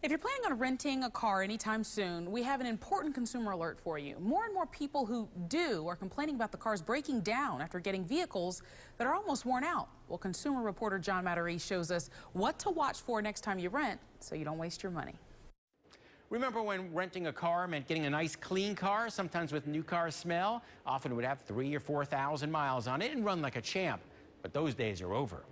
If you're planning on renting a car anytime soon, we have an important consumer alert for you. More and more people who do are complaining about the cars breaking down after getting vehicles that are almost worn out. Well, consumer reporter John Matarese shows us what to watch for next time you rent so you don't waste your money. Remember when renting a car meant getting a nice clean car, sometimes with new car smell? Often it would have 3,000 or 4,000 miles on it and run like a champ. But those days are over.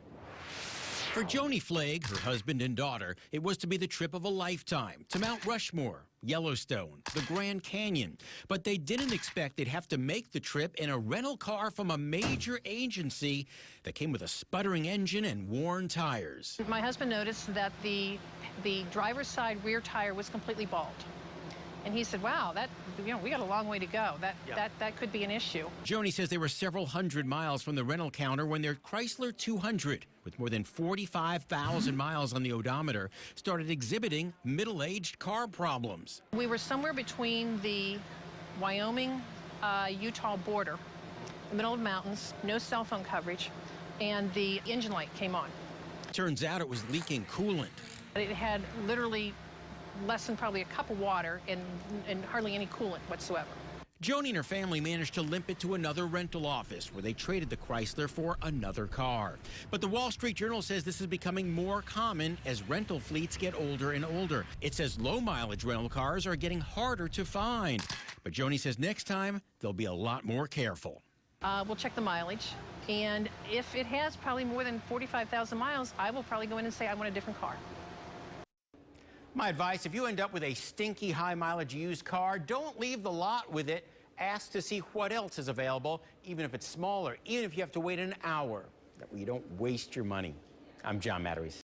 For Joni Flagg, her husband and daughter, it was to be the trip of a lifetime to Mount Rushmore, Yellowstone, the Grand Canyon. But they didn't expect they'd have to make the trip in a rental car from a major agency that came with a sputtering engine and worn tires. My husband noticed that the driver's side rear tire was completely bald. And he said, wow, we got a long way to go. That could be an issue. Joni says they were several hundred miles from the rental counter when their Chrysler 200, with more than 45,000 miles on the odometer, started exhibiting middle-aged car problems. We were somewhere between the Wyoming-Utah border, the middle of the mountains, no cell phone coverage, and the engine light came on. Turns out it was leaking coolant. It had literally less than probably a cup of water and hardly any coolant whatsoever. Joni and her family managed to limp it to another rental office where they traded the Chrysler for another car. But the Wall Street Journal says this is becoming more common as rental fleets get older and older. It says low-mileage rental cars are getting harder to find. But Joni says next time they'll be a lot more careful. We'll check the mileage, and if it has probably more than 45,000 miles, I will probably go in and say I want a different car. My advice, if you end up with a stinky high-mileage used car, don't leave the lot with it. Ask to see what else is available, even if it's smaller, even if you have to wait an hour. That way you don't waste your money. I'm John Matarese.